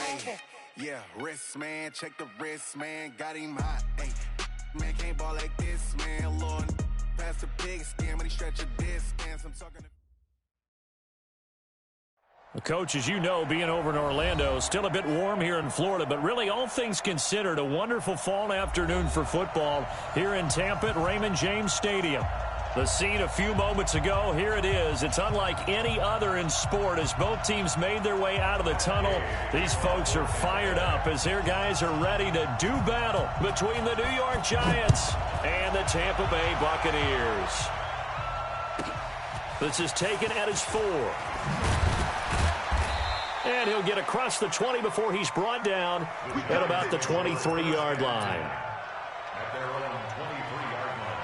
Hey, yeah, wrist, man. Check the wrist, man. Got him hot. Hey, man, can't ball like this, man. Lord, past the pig skin when he stretch a distance. I'm talking to... Well, Coach, as you know, being over in Orlando, still a bit warm here in Florida, but really all things considered, a wonderful fall afternoon for football here in Tampa at Raymond James Stadium. The scene a few moments ago, here it is. It's unlike any other in sport as both teams made their way out of the tunnel. These folks are fired up as their guys are ready to do battle between the New York Giants and the Tampa Bay Buccaneers. This is taken at his 4. And he'll get across the 20 before he's brought down at about the 23-yard line. At their own 23-yard line.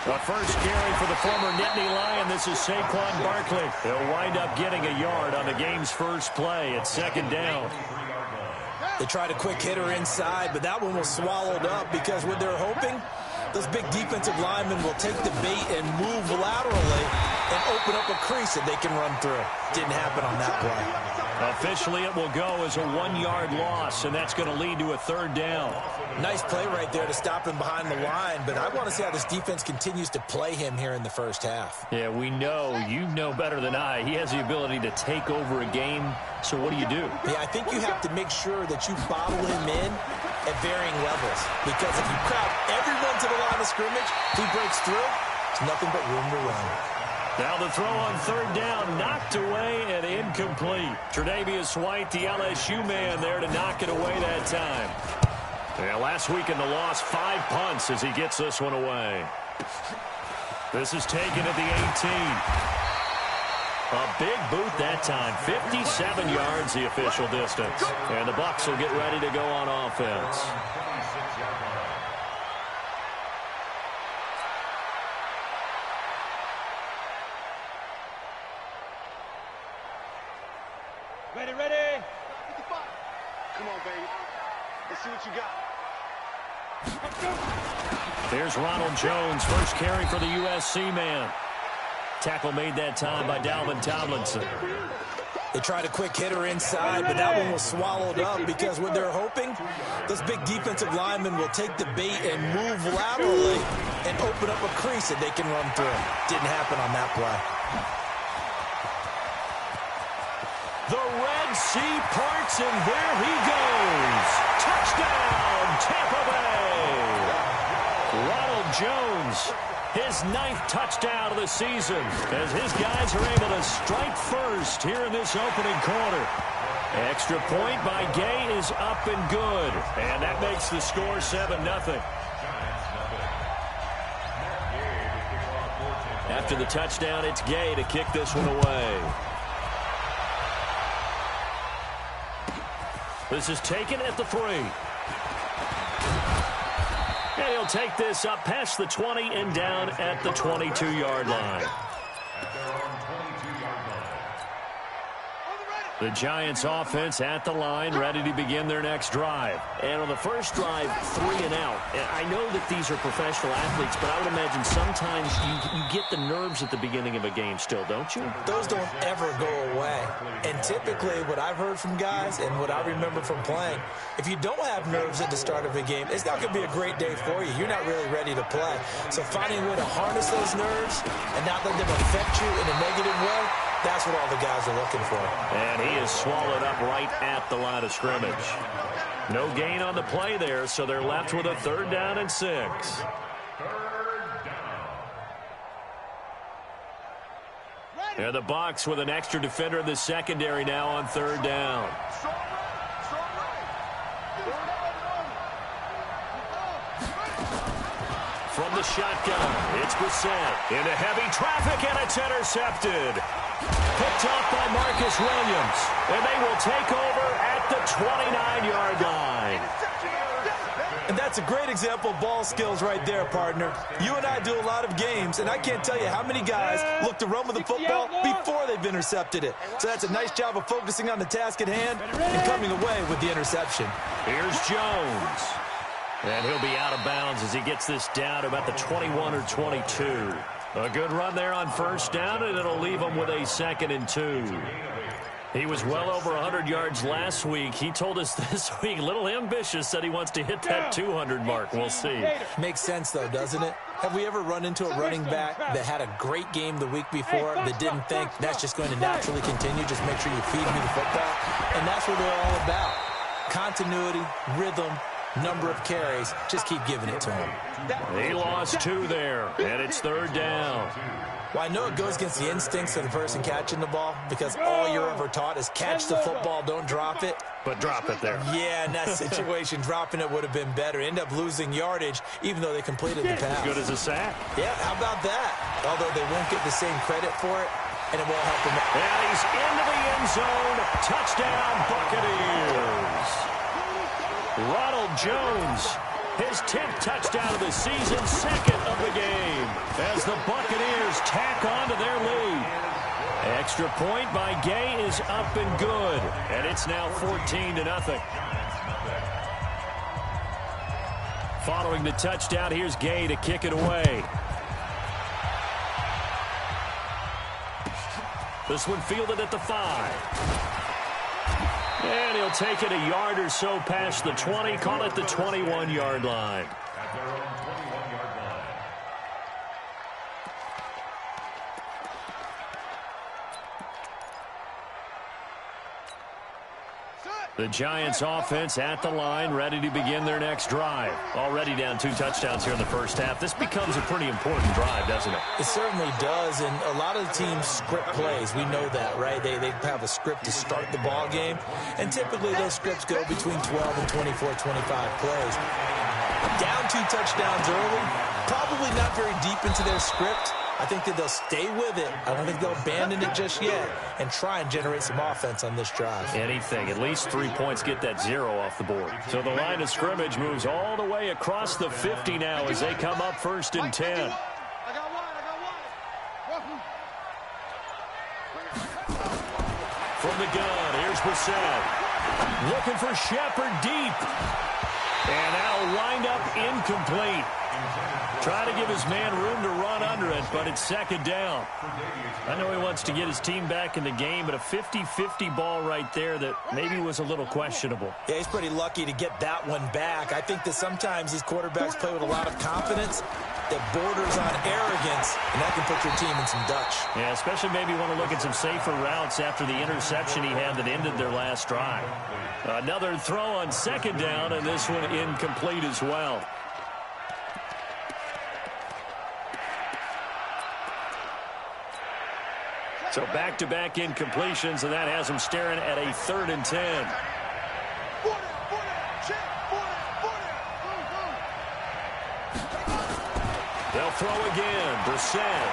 The first carry for the former Nittany Lion. This is Saquon Barkley. He'll wind up getting a yard on the game's first play. It's second down. They tried a quick hitter inside, but that one was swallowed up because what they're hoping, those big defensive linemen will take the bait and move laterally and open up a crease that they can run through. Didn't happen on that play. Officially, it will go as a 1-yard loss, and that's going to lead to a third down. Nice play right there to stop him behind the line, but I want to see how this defense continues to play him here in the first half. Yeah, we know. You know better than I. He has the ability to take over a game, so what do you do? Yeah, I think you have to make sure that you bottle him in at varying levels, because if you crowd everyone to the line of scrimmage, if he breaks through, there's nothing but room to run. Now the throw on third down, knocked away and incomplete. Tre'Davious White, the LSU man, there to knock it away that time. Yeah, last week in the loss, 5 punts as he gets this one away. This is taken at the 18. A big boot that time, 57 yards the official distance. And the Bucs will get ready to go on offense. Ready. Come on, baby. Let's see what you got. There's Ronald Jones, first carry for the USC man. Tackle made that time by Dalvin Tomlinson. They tried a quick hitter inside, but that one was swallowed up because what they're hoping, those big defensive linemen will take the bait and move laterally and open up a crease that they can run through. Didn't happen on that play. The Red Sea parts, and there he goes. Touchdown, Tampa Bay. Ronald Jones, his 9th touchdown of the season, as his guys are able to strike first here in this opening quarter. Extra point by Gay is up and good, and that makes the score 7-0. After the touchdown, it's Gay to kick this one away. This is taken at the 3. And he'll take this up past the 20 and down at the 22-yard line. The Giants offense at the line, ready to begin their next drive. And on the first drive, 3 and out. I know that these are professional athletes, but I would imagine sometimes you get the nerves at the beginning of a game still, don't you? Those don't ever go away. And typically what I've heard from guys and what I remember from playing, if you don't have nerves at the start of a game, it's not going to be a great day for you. You're not really ready to play. So finding a way to harness those nerves and not let them affect you in a negative way, that's what all the guys are looking for. And he is swallowed up right at the line of scrimmage. No gain on the play there, so they're left with a 3rd down and 6. And the Bucs with an extra defender in the secondary now on 3rd down. From the shotgun, it's Brissett into heavy traffic, and it's intercepted. Picked off by Marcus Williams, and they will take over at the 29-yard line. And that's a great example of ball skills right there, partner. You and I do a lot of games, and I can't tell you how many guys look to run with the football before they've intercepted it. So that's a nice job of focusing on the task at hand and coming away with the interception. Here's Jones. And he'll be out of bounds as he gets this down to about the 21 or 22. A good run there on first down, and it'll leave him with a 2nd and 2. He was well over 100 yards last week. He told us this week, a little ambitious, said he wants to hit that 200 mark. We'll see. Makes sense, though, doesn't it? Have we ever run into a running back that had a great game the week before that didn't think that's just going to naturally continue? Just make sure you feed me the football. And that's what they're all about. Continuity, rhythm, number of carries. Just keep giving it to him. He lost 2 there, and it's 3rd down. Well, I know it goes against the instincts of the person catching the ball because all you're ever taught is catch the football, don't drop it. But drop it there. Yeah, in that situation, dropping it would have been better. End up losing yardage, even though they completed the pass. Good as a sack. Yeah, how about that? Although they won't get the same credit for it, and it won't help them. And he's into the end zone. Touchdown, Buccaneers. Ronald Jones, his 10th touchdown of the season, 2nd of the game, as the Buccaneers tack on to their lead. Extra point by Gay is up and good, and it's now 14-0. Following the touchdown, here's Gay to kick it away. This one fielded at the 5. And he'll take it a yard or so past the 20, call it the 21-yard line. At their own 21-yard line. The Giants offense at the line, ready to begin their next drive. Already down 2 touchdowns here in the first half. This becomes a pretty important drive, doesn't it? It certainly does, and a lot of the teams script plays. We know that, right? They have a script to start the ball game, and typically those scripts go between 12 and 24, 25 plays. Down 2 touchdowns early, probably not very deep into their script. I think that they'll stay with it. I don't think they'll abandon it just yet and try and generate some offense on this drive. Anything. At least 3 points, get that 0 off the board. So the line of scrimmage moves all the way across the 50 now as they come up 1st and 10. From the gun, here's Brissett. Looking for Shepard deep. And now lined up incomplete. Try to give his man room to run under it, but it's 2nd down. I know he wants to get his team back in the game, but a 50-50 ball right there that maybe was a little questionable. Yeah, he's pretty lucky to get that one back. I think that sometimes these quarterbacks play with a lot of confidence that borders on arrogance, and that can put your team in some Dutch. Yeah, especially maybe want to look at some safer routes after the interception he had that ended their last drive. Another throw on 2nd down, and this one incomplete as well. So back-to-back incompletions, and that has them staring at a 3rd and 10. They'll throw again. Brissett.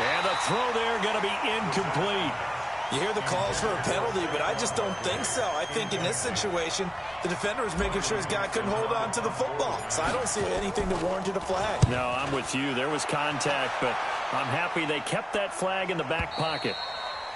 And the throw there going to be incomplete. You hear the calls for a penalty, but I just don't think so. I think in this situation, the defender was making sure his guy couldn't hold on to the football. So I don't see anything that warranted a flag. No, I'm with you. There was contact, but I'm happy they kept that flag in the back pocket.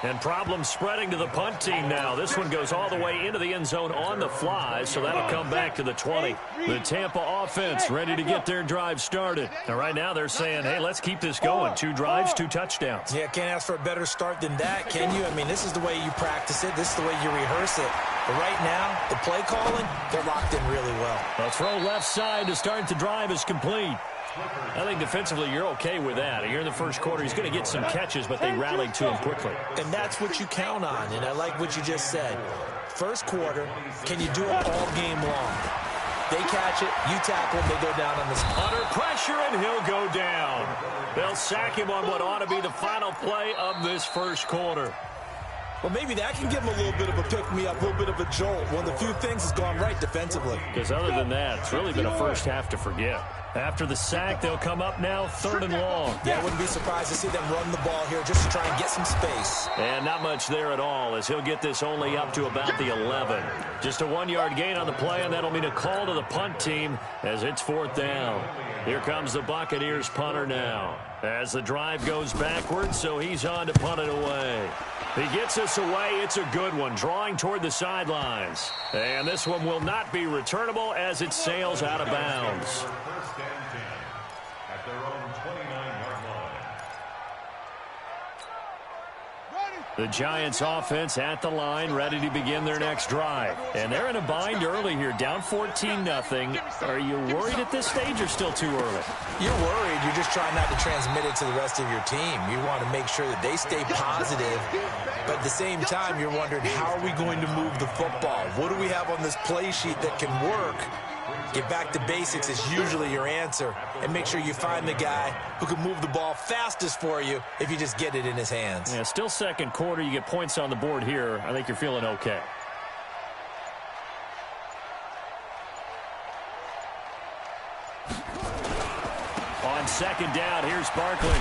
And problems spreading to the punt team now. This one goes all the way into the end zone on the fly, so that'll come back to the 20. The Tampa offense ready to get their drive started. And right now they're saying, hey, let's keep this going. 2 drives, 2 touchdowns. Yeah, can't ask for a better start than that, can you? I mean, this is the way you practice it. This is the way you rehearse it. But right now, the play calling, they're locked in really well. A throw left side to start the drive is complete. I think defensively you're okay with that. Here in the first quarter, he's going to get some catches, but they rallied to him quickly. And that's what you count on, and I like what you just said. First quarter, can you do it all game long? They catch it, you tackle them, they go down on this. Under pressure, and he'll go down. They'll sack him on what ought to be the final play of this first quarter. Well, maybe that can give him a little bit of a pick-me-up, a little bit of a jolt. One of the few things has gone right defensively. Because other than that, it's really been a first half to forget. After the sack, they'll come up now 3rd and long. Yeah, I wouldn't be surprised to see them run the ball here just to try and get some space. And not much there at all, as he'll get this only up to about the 11. Just a 1-yard gain on the play, and that'll mean a call to the punt team as it's 4th down. Here comes the Buccaneers punter now. As the drive goes backwards, so he's on to punt it away. He gets us away. It's a good one, drawing toward the sidelines. And this one will not be returnable as it sails out of bounds. First and 10 at their own 29-yard line. The Giants offense at the line, ready to begin their next drive. And they're in a bind early here, down 14-0. Are you worried at this stage or still too early? You're worried. You're just trying not to transmit it to the rest of your team. You want to make sure that they stay positive. But at the same time, you're wondering, how are we going to move the football? What do we have on this play sheet that can work? Get back to basics is usually your answer. And make sure you find the guy who can move the ball fastest for you if you just get it in his hands. Yeah, still second quarter. You get points on the board here. I think you're feeling okay. On 2nd down, here's Barkley.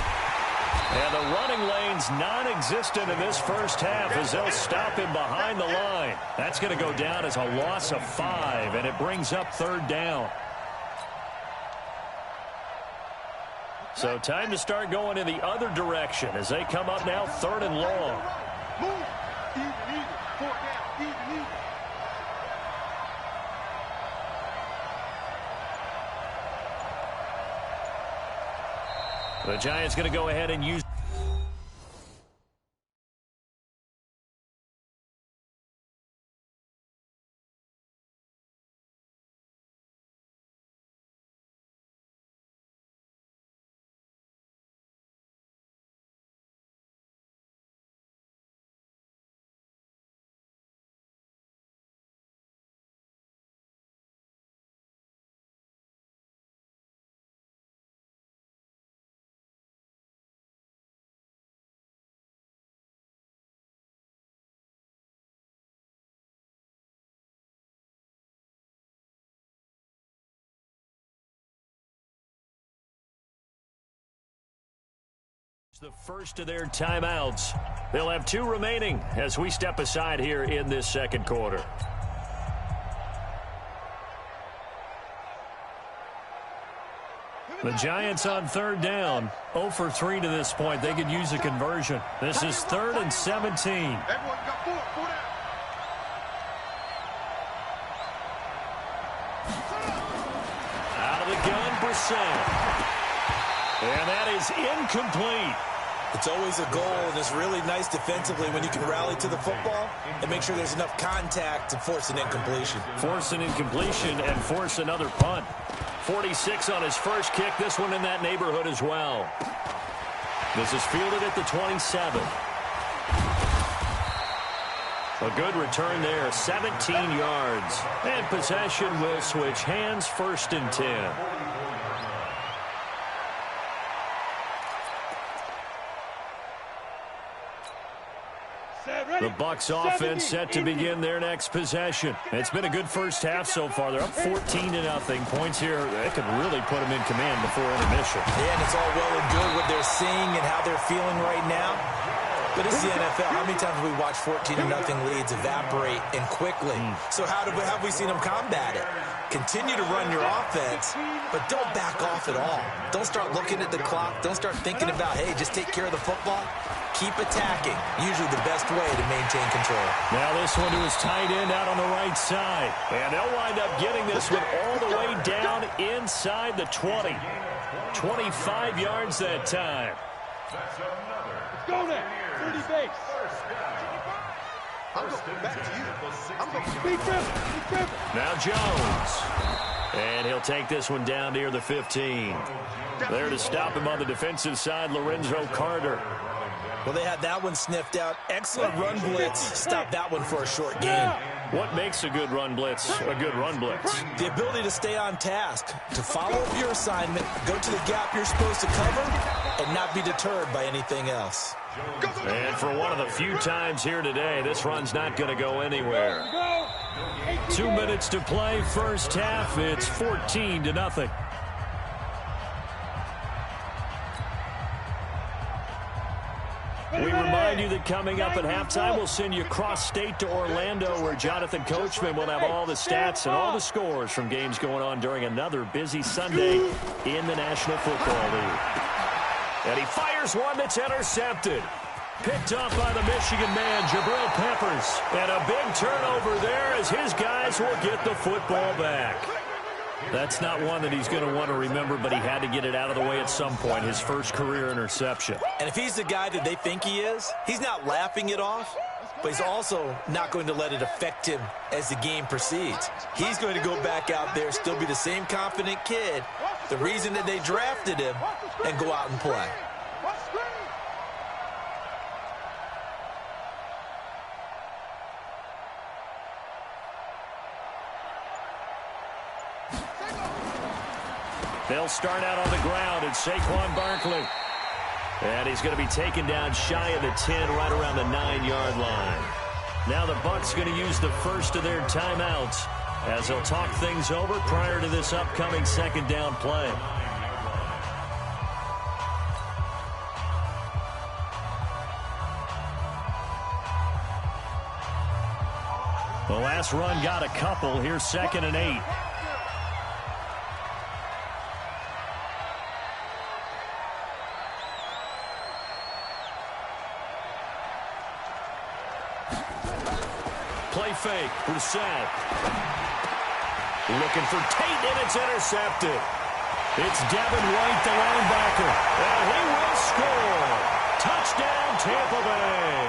And the running lane's non-existent in this first half as they'll stop him behind the line. That's going to go down as a loss of 5, and it brings up 3rd down. So time to start going in the other direction as they come up now 3rd and long. The Giants going to go ahead and use. The first of their timeouts. They'll have 2 remaining as we step aside here in this second quarter. The Giants on 3rd down, 0 for 3 to this point. They could use a conversion. This is 3rd and 17. Everyone got 4 down. Out of the gun, Brissett. And that is incomplete. It's always a goal, and it's really nice defensively when you can rally to the football and make sure there's enough contact to force an incompletion. Force an incompletion and force another punt. 46 on his first kick. This one in that neighborhood as well. This is fielded at the 27. A good return there, 17 yards. And possession will switch hands, 1st and 10. The Bucs offense set to begin their next possession. It's been a good first half so far. They're up 14-0. Points here, they could really put them in command before intermission. Yeah, and it's all well and good what they're seeing and how they're feeling right now. But it's the NFL. How many times have we watched 14-0 leads evaporate and quickly? So how have we seen them combat it? Continue to run your offense, but don't back off at all. Don't start looking at the clock. Don't start thinking about, hey, just take care of the football. Keep attacking. Usually the best way to maintain control. Now this one to his tight end out on the right side. And they'll wind up getting this one all the way down inside the 20. 25 yards that time. Let's go there. 30 base. I'm going back to you. I'm going to be driven. Now Jones. And he'll take this one down near the 15. There to stop him on the defensive side, Lorenzo Carter. Well, they had that one sniffed out. Excellent run blitz. Stop that one for a short gain. What makes a good run blitz a good run blitz? The ability to stay on task, to follow up your assignment, go to the gap you're supposed to cover, and not be deterred by anything else. And for one of the few times here today, this run's not going to go anywhere. 2 minutes to play, first half. It's 14-0. We remind you that coming up at halftime, we'll send you cross-state to Orlando, where Jonathan Coachman will have all the stats and all the scores from games going on during another busy Sunday in the National Football League. And he fires one that's intercepted. Picked off by the Michigan man, Jabril Peppers. And a big turnover there as his guys will get the football back. That's not one that he's going to want to remember, but he had to get it out of the way at some point, his first career interception. And if he's the guy that they think he is, he's not laughing it off, but he's also not going to let it affect him as the game proceeds. He's going to go back out there, still be the same confident kid, the reason that they drafted him, and go out and play. They'll start out on the ground, and Saquon Barkley. And he's going to be taken down shy of the 10, right around the 9-yard line. Now the Bucs going to use the first of their timeouts as they'll talk things over prior to this upcoming second down play. The last run got a couple. Here's 2nd and 8. Play fake. Brissett. Looking for Tate, and it's intercepted. It's Devin White, the linebacker. And he will score. Touchdown, Tampa Bay.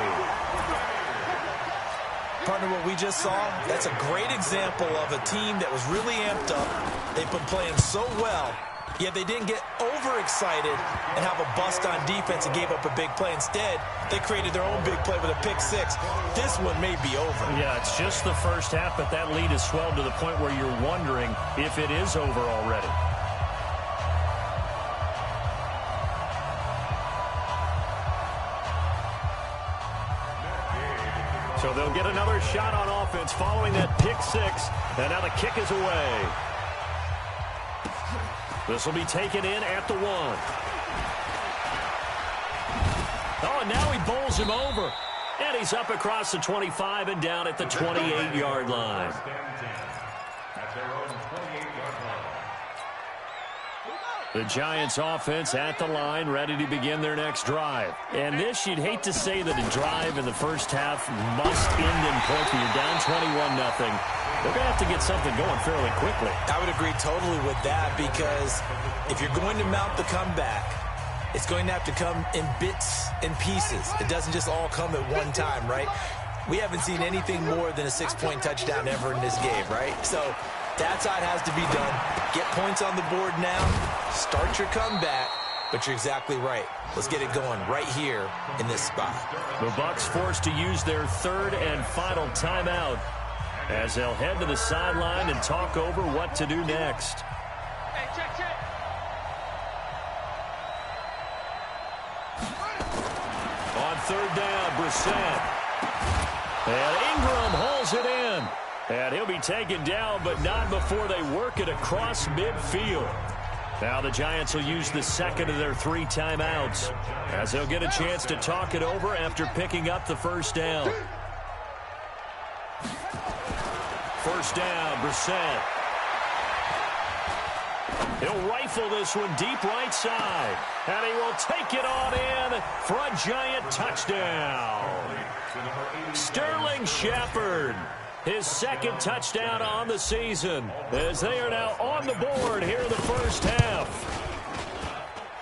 Partner, what we just saw, that's a great example of a team that was really amped up. They've been playing so well, yet they didn't get overexcited and have a bust on defense and gave up a big play. Instead, they created their own big play with a pick six. This one may be over. Yeah, it's just the first half, but that lead has swelled to the point where you're wondering if it is over already. So they'll get another shot on offense following that pick six, and now the kick is away. This will be taken in at the 1. Oh, and now he bowls him over. And he's up across the 25 and down at the 28-yard line. The Giants offense at the line, ready to begin their next drive. And this, you'd hate to say that a drive in the first half must end in points when you're down 21-0. They're going to have to get something going fairly quickly. I would agree totally with that, because if you're going to mount the comeback, it's going to have to come in bits and pieces. It doesn't just all come at one time, right? We haven't seen anything more than a 6-point touchdown ever in this game, right? So that's how it has to be done. Get points on the board now. Start your comeback. But you're exactly right. Let's get it going right here in this spot. The Bucs forced to use their third and final timeout as they'll head to the sideline and talk over what to do next. Hey, check. On third down, Brissett. And Ingram hauls it in. And he'll be taken down, but not before they work it across midfield. Now the Giants will use the second of their 3 timeouts as they'll get a chance to talk it over after picking up the first down. First down, Brissett. He'll rifle this one deep right side. And he will take it on in for a Giant touchdown. Sterling Shepard, his second touchdown on the season, as they are now on the board here in the first half.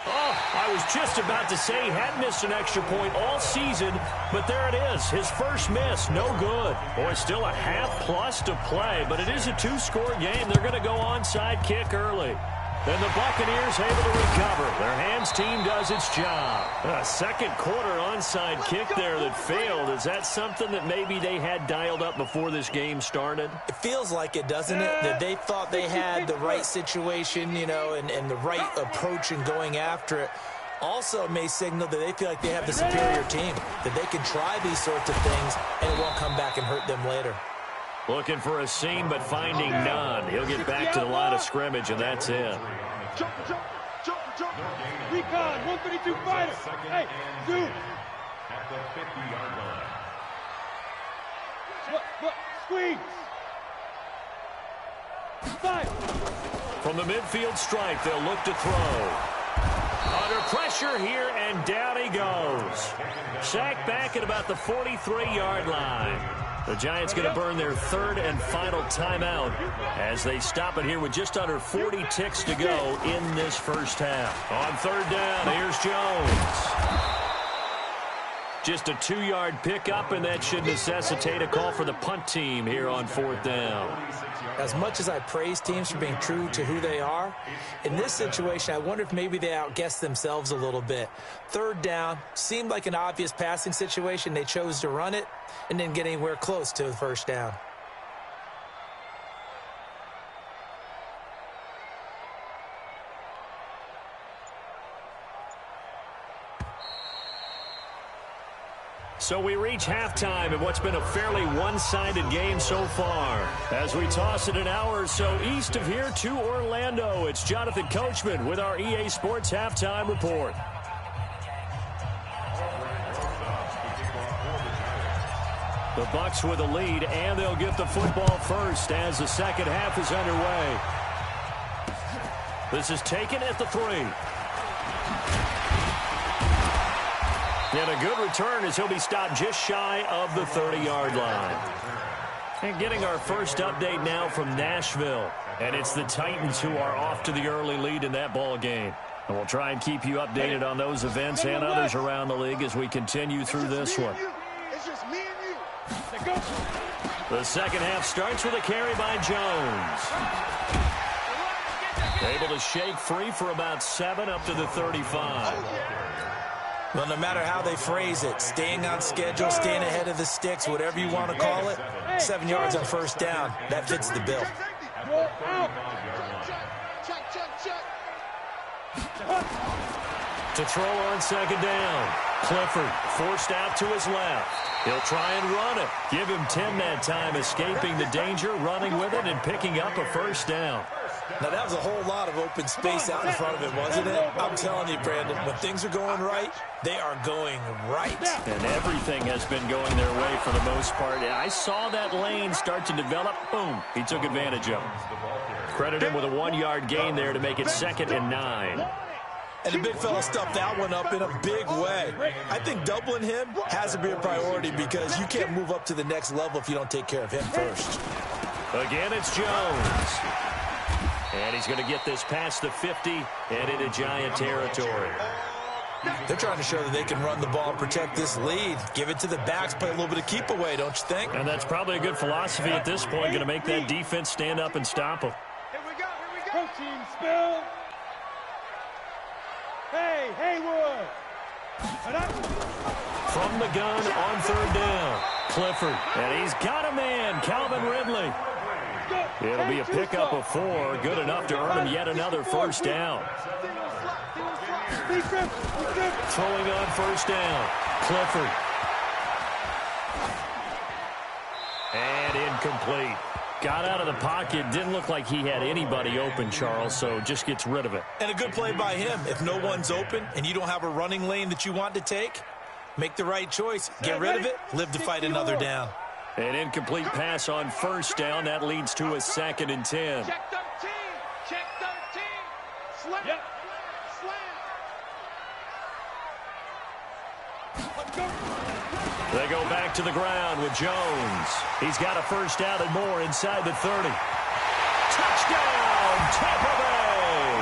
Oh, I was just about to say he hadn't missed an extra point all season, but there it is. His first miss, no good. Boy, still a half-plus to play, but it is a 2-score game. They're going to go onside kick early. And the Buccaneers able to recover. Their hands team does its job. A second quarter onside kick there that failed. Is that something that maybe they had dialed up before this game started? It feels like it, doesn't it? That they thought they had the right situation, you know, and the right approach in going after it. Also may signal that they feel like they have the superior team, that they can try these sorts of things and it won't come back and hurt them later. Looking for a seam, but finding none. He'll get back to the line of scrimmage, and that's it. Jump. Recon, 132 fighter. Hey, dude. 50-yard line. Squeeze. 5. From the midfield stripe, they'll look to throw. Under pressure here, and down he goes. Sacked back at about the 43-yard line. The Giants going to burn their third and final timeout as they stop it here with just under 40 ticks to go in this first half. On third down, here's Jones. Just a 2-yard pickup, and that should necessitate a call for the punt team here on fourth down. As much as I praise teams for being true to who they are, in this situation, I wonder if maybe they outguessed themselves a little bit. Third down seemed like an obvious passing situation. They chose to run it and didn't get anywhere close to the first down. So we reach halftime in what's been a fairly one-sided game so far. As we toss it an hour or so east of here to Orlando, it's Jonathan Coachman with our EA Sports Halftime Report. The Bucs with a lead, and they'll get the football first as the second half is underway. This is taken at the 3. And a good return as he'll be stopped just shy of the 30-yard line. And getting our first update now from Nashville. And it's the Titans who are off to the early lead in that ball game. And we'll try and keep you updated on those events and others around the league as we continue through this one. It's just me and you. The second half starts with a carry by Jones. Able to shake free for about 7 up to the 35. Well, no matter how they phrase it, staying on schedule, staying ahead of the sticks, whatever you want to call it, 7 yards on first down, that fits the bill. To throw on second down. Clifford forced out to his left. He'll try and run it. Give him 10 that time, escaping the danger, running with it, and picking up a first down. Now, that was a whole lot of open space out in front of him, wasn't it? I'm telling you, Brandon, when things are going right, they are going right. And everything has been going their way for the most part. I saw that lane start to develop. Boom. He took advantage of it. Credit him with a 1-yard gain there to make it 2nd and 9. And the big fella stuffed that one up in a big way. I think doubling him has to be a priority because you can't move up to the next level if you don't take care of him first. Again, it's Jones. And he's going to get this past the 50 and into Giant territory. They're trying to show that they can run the ball and protect this lead. Give it to the backs, play a little bit of keep away, don't you think? And that's probably a good philosophy at this point, going to make that defense stand up and stop them. Here we go. Protein spill. Hey, Haywood. From the gun on third down, Clifford. And he's got a man, Calvin Ridley. It'll be a pickup of 4, good enough to earn him yet another first down. Throwing on first down, Clifford. And incomplete. Got out of the pocket, didn't look like he had anybody open, Charles, so just gets rid of it. And a good play by him. If no one's open and you don't have a running lane that you want to take, make the right choice. Get rid of it, live to fight another down. An incomplete pass on first down. That leads to a 2nd and 10. Check 13. Check 13. Slam. Yep. Slam. They go back to the ground with Jones. He's got a first down and more inside the 30. Touchdown, Tampa Bay!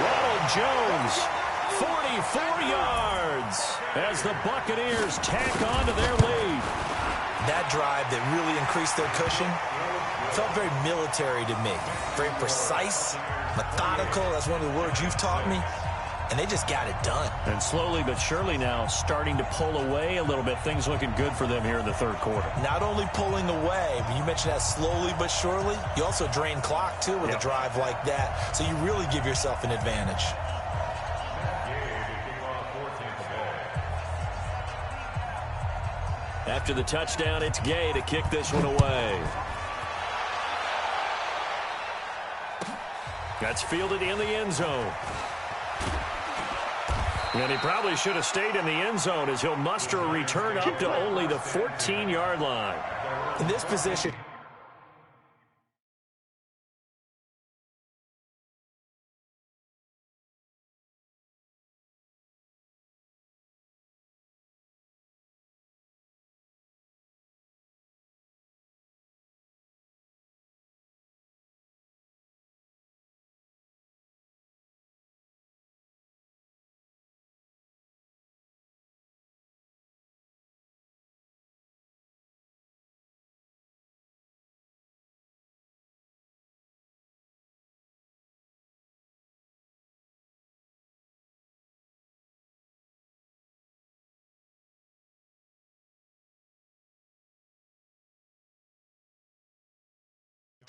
Ronald Jones, 44 yards as the Buccaneers tack on to their lead. That drive that really increased their cushion felt very military to me. Very precise, methodical. That's one of the words you've taught me. And they just got it done. And slowly but surely now starting to pull away a little bit. Things looking good for them here in the third quarter. Not only pulling away, but you mentioned that slowly but surely. You also drain clock, too, with a drive like that. So you really give yourself an advantage. After the touchdown, it's Gay to kick this one away. That's fielded in the end zone. And he probably should have stayed in the end zone as he'll muster a return up to only the 14-yard line. In this position,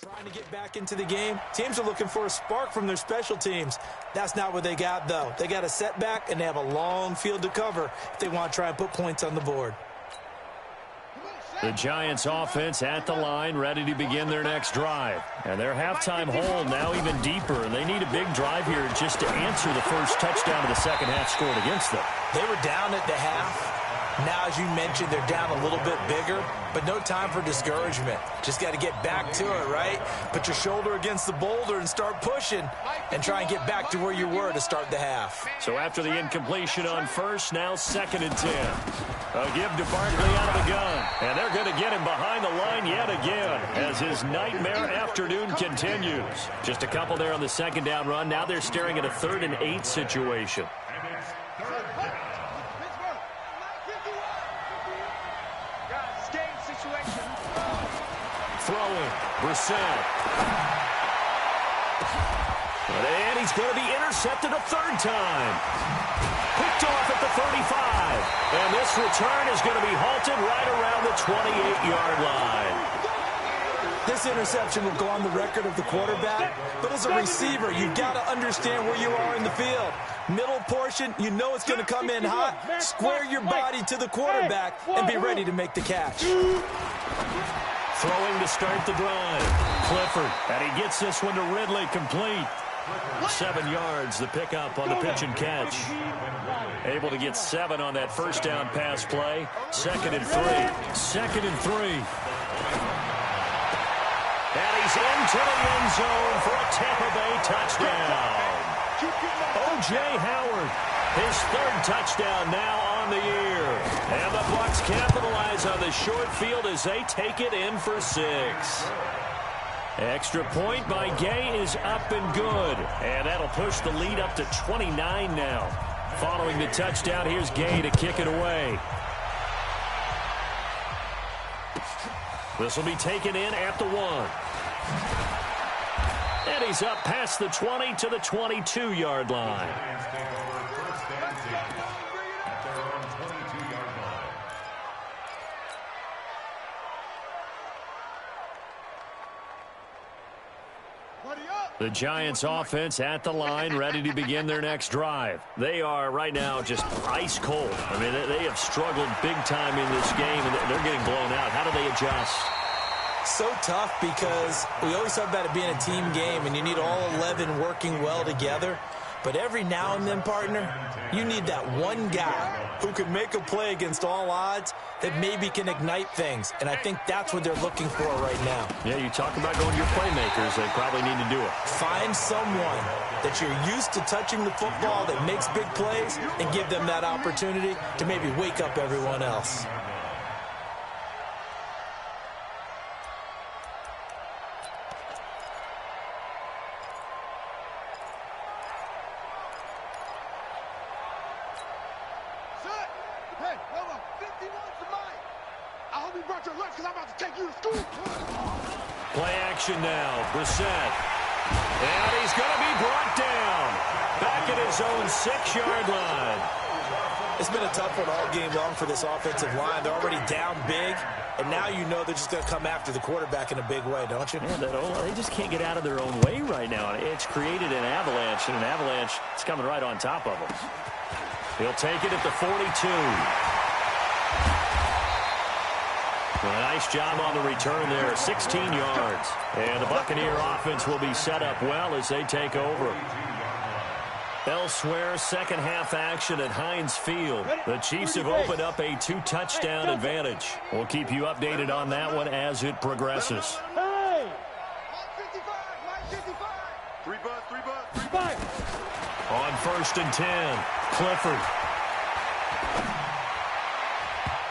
trying to get back into the game. Teams are looking for a spark from their special teams. That's not what they got, though. They got a setback, and they have a long field to cover if they want to try and put points on the board. The Giants offense at the line, ready to begin their next drive. And their halftime hole now even deeper, and they need a big drive here just to answer the first touchdown of the second half scored against them. They were down at the half. Now, as you mentioned, they're down a little bit bigger, but no time for discouragement. Just got to get back to it, right? Put your shoulder against the boulder and start pushing and try and get back to where you were to start the half. So after the incompletion on first, now 2nd and 10. A give to Barkley out of the gun. And they're going to get him behind the line yet again as his nightmare afternoon continues. Just a couple there on the second down run. Now they're staring at a 3rd and 8 situation. Throwing, Brissett. And he's going to be intercepted a 3rd time. Picked off at the 35. And this return is going to be halted right around the 28-yard line. This interception will go on the record of the quarterback, but as a receiver, you've got to understand where you are in the field. Middle portion, you know it's going to come in hot. Square your body to the quarterback and be ready to make the catch. Throwing to start the drive. Clifford, and he gets this one to Ridley, complete. 7 yards, the pickup on the pitch and catch. Able to get 7 on that first down pass play. 2nd and 3. 2nd and 3. And he's into the end zone for a Tampa Bay touchdown. O.J. Howard, his 3rd touchdown now on the year. And the Bucs capitalize on the short field as they take it in for 6. Extra point by Gay is up and good. And that'll push the lead up to 29 now. Following the touchdown, here's Gay to kick it away. This will be taken in at the 1. And he's up past the 20 to the 22-yard line. The Giants offense at the line, ready to begin their next drive. They are right now just ice cold. I mean, they have struggled big time in this game, and they're getting blown out. How do they adjust? So tough because we always talk about it being a team game, and you need all 11 working well together. But every now and then, partner, you need that one guy who can make a play against all odds that maybe can ignite things. And I think that's what they're looking for right now. Yeah, you talk about going to your playmakers. They probably need to do it. Find someone that you're used to touching the football that makes big plays and give them that opportunity to maybe wake up everyone else. Play action now. Brissett. And he's going to be brought down. Back at his own 6-yard line. It's been a tough one all game long for this offensive line. They're already down big, and now you know they're just going to come after the quarterback in a big way, don't you? Yeah, they just can't get out of their own way right now. It's created an avalanche, and an avalanche is coming right on top of them. He'll take it at the 42. Well, a nice job on the return there, 16 yards. And the Buccaneer offense will be set up well as they take over. Elsewhere, second half action at Heinz Field. The Chiefs have opened up a 2-touchdown advantage. We'll keep you updated on that one as it progresses. On 1st and 10, Clifford.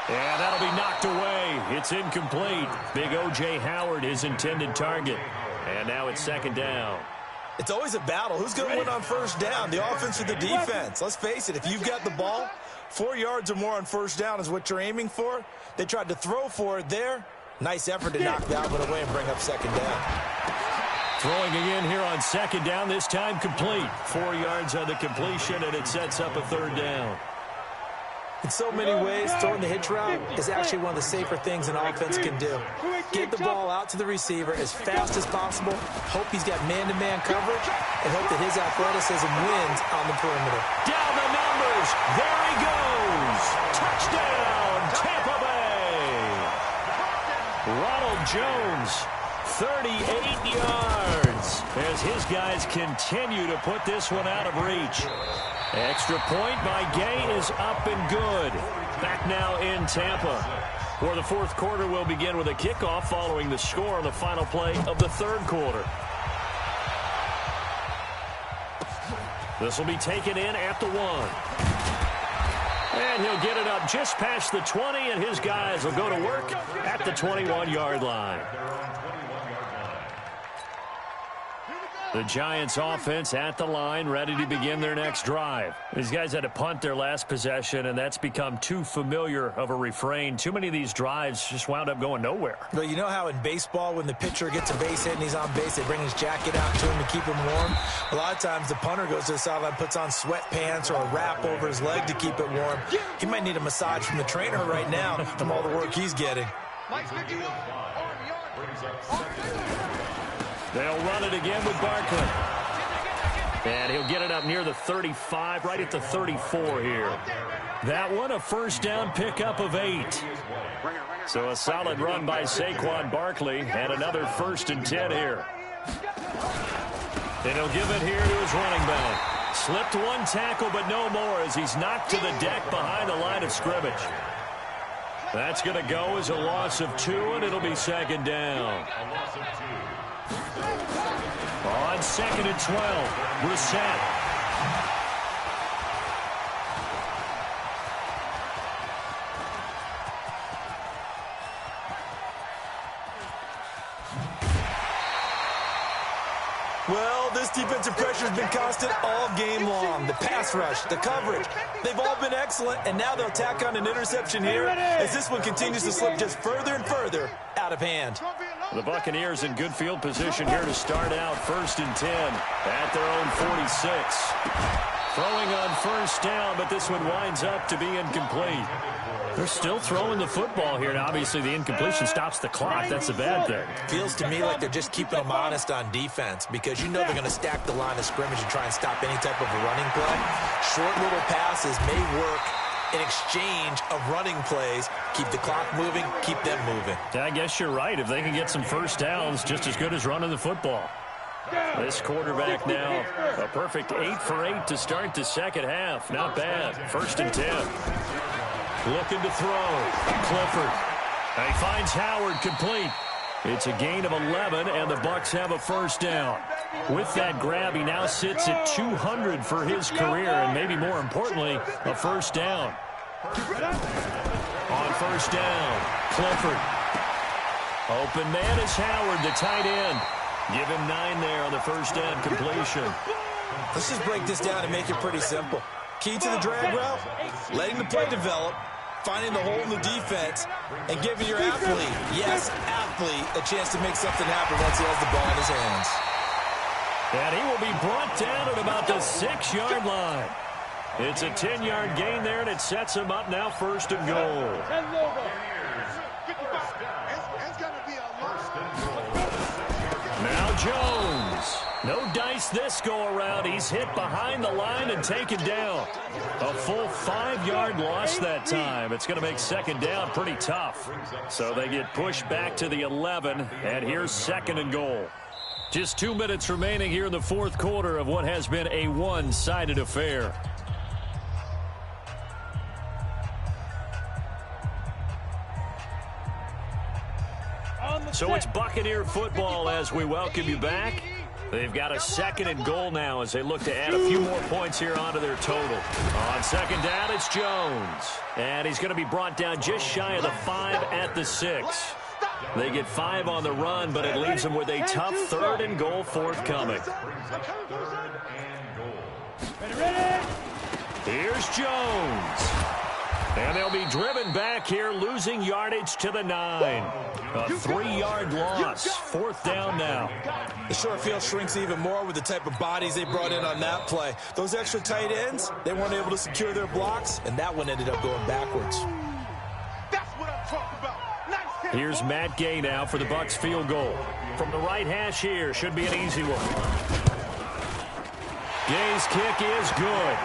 And that'll be knocked away. It's incomplete. Big O.J. Howard, his intended target. And now it's 2nd down. It's always a battle. Who's going to win on 1st down, the offense or the defense? Let's face it, if you've got the ball, 4 yards or more on 1st down is what you're aiming for. They tried to throw for it there. Nice effort to knock that one away and bring up 2nd down. Throwing again here on 2nd down, this time complete. 4 yards on the completion, and it sets up a 3rd down. In so many ways, throwing the hitch route is actually one of the safer things an offense can do. Get the ball out to the receiver as fast as possible, hope he's got man-to-man coverage, and hope that his athleticism wins on the perimeter. Down the numbers. There he goes. Touchdown, Tampa Bay. Ronald Jones, 38 yards, as his guys continue to put this one out of reach. Extra point by Gay is up and good. Back now in Tampa. For the 4th quarter, we'll begin with a kickoff following the score on the final play of the 3rd quarter. This will be taken in at the 1. And he'll get it up just past the 20, and his guys will go to work at the 21-yard line. The Giants offense at the line, ready to begin their next drive. These guys had to punt their last possession, and that's become too familiar of a refrain. Too many of these drives just wound up going nowhere. But you know how in baseball, when the pitcher gets a base hit and he's on base, they bring his jacket out to him to keep him warm? A lot of times the punter goes to the sideline, puts on sweatpants or a wrap over his leg to keep it warm. He might need a massage from the trainer right now from all the work he's getting. They'll run it again with Barkley. And he'll get it up near the 35, right at the 34 here. That one, a 1st down pickup of 8. So a solid run by Saquon Barkley, and another 1st and 10 here. And he'll give it here to his running back. Slipped one tackle, but no more, as he's knocked to the deck behind the line of scrimmage. That's going to go as a loss of 2, and it'll be 2nd down. On 2nd and 12, Brissett. Well, this defensive pressure has been constant all game long. The pass rush, the coverage, they've all been excellent, and now they'll tack on an interception here as this one continues to slip just further and further out of hand. The Buccaneers in good field position here to start out 1st and 10 at their own 46. Throwing on 1st down, but this one winds up to be incomplete. They're still throwing the football here. Now, obviously, the incompletion stops the clock. That's a bad thing. Feels to me like they're just keeping them honest on defense because you know they're going to stack the line of scrimmage and try and stop any type of a running play. Short little passes may work in exchange of running plays. Keep the clock moving, keep them moving. I guess you're right. If they can get some 1st downs, just as good as running the football. This quarterback now, a perfect 8 for 8 to start the 2nd half. Not bad. 1st and 10. Looking to throw. Clifford. And he finds Howard complete. It's a gain of 11, and the Bucs have a 1st down. With that grab, he now sits at 200 for his career, and maybe more importantly, a 1st down. On 1st down, Clifford. Open man is Howard, the tight end. Give him 9 there on the 1st down completion. Let's just break this down and make it pretty simple. Key to the drag route, letting the play develop, finding the hole in the defense, and giving your athlete, yes, athlete, a chance to make something happen once he has the ball in his hands. And he will be brought down at about the 6-yard line. It's a 10-yard gain there, and it sets him up now 1st and goal. Now Jones. No dice this go-around. He's hit behind the line and taken down. A full 5-yard loss that time. It's going to make 2nd down pretty tough. So they get pushed back to the 11, and here's 2nd and goal. Just 2 minutes remaining here in the fourth quarter of what has been a one-sided affair. So it's Buccaneer football as we welcome you back. They've got a 2nd and goal now as they look to add a few more points here onto their total. On 2nd down, it's Jones. And he's going to be brought down just shy of the 5 at the 6. They get 5 on the run, but it leaves them with a tough 3rd and goal forthcoming. Here's Jones. And they'll be driven back here, losing yardage to the 9. A 3-yard loss. 4th down now. The short field shrinks even more with the type of bodies they brought in on that play. Those extra tight ends, they weren't able to secure their blocks, and that one ended up going backwards. That's what I'm talking about. Nice hit. Here's Matt Gay now for the Bucs field goal. From the right hash here, should be an easy one. Gay's kick is good.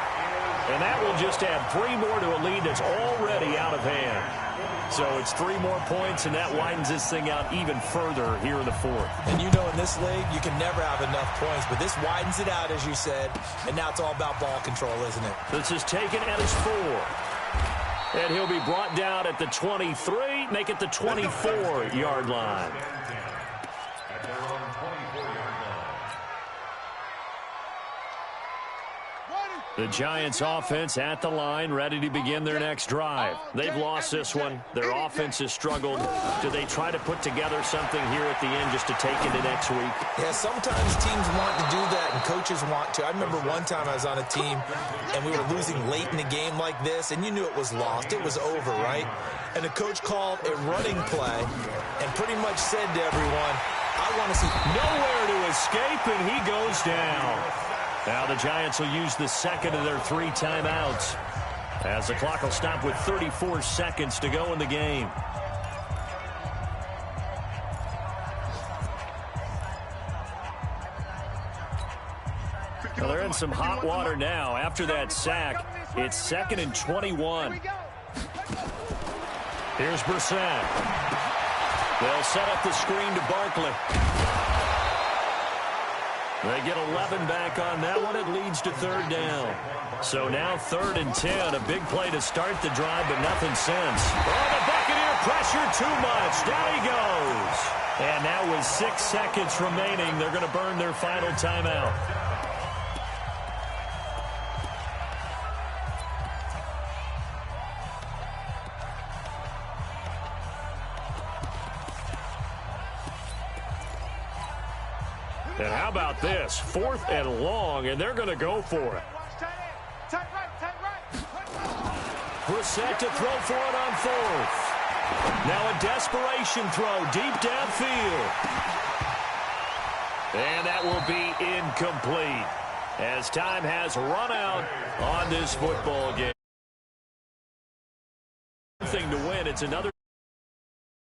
And that will just add 3 more to a lead that's already out of hand. So it's 3 more points, and that widens this thing out even further here in the 4th. And you know in this league, you can never have enough points, but this widens it out, as you said, and now it's all about ball control, isn't it? This is taken at his 4. And he'll be brought down at the 23, make it the 24-yard line. The Giants offense at the line, ready to begin their next drive. They've lost this one. Their offense has struggled. Do they try to put together something here at the end just to take into next week? Yeah, sometimes teams want to do that and coaches want to. I remember one time I was on a team and we were losing late in the game like this, and you knew it was lost. It was over, right? And the coach called a running play and pretty much said to everyone, I want to see nowhere to escape, and he goes down. Now the Giants will use the 2nd of their 3 timeouts as the clock will stop with 34 seconds to go in the game. Well, they're in some hot water now. After that sack, it's 2nd and 21. Here's Brissett. They'll set up the screen to Barkley. They get 11 back on that one. It leads to 3rd down. So now 3rd and 10. A big play to start the drive, but nothing since. Oh, the Buccaneer pressure too much. Down he goes. And now with 6 seconds remaining, they're going to burn their final timeout. And how about this? 4th and long, and they're going to go for it. Brissett to throw for it on 4th. Now a desperation throw deep downfield. And that will be incomplete as time has run out on this football game. Thing to win, it's another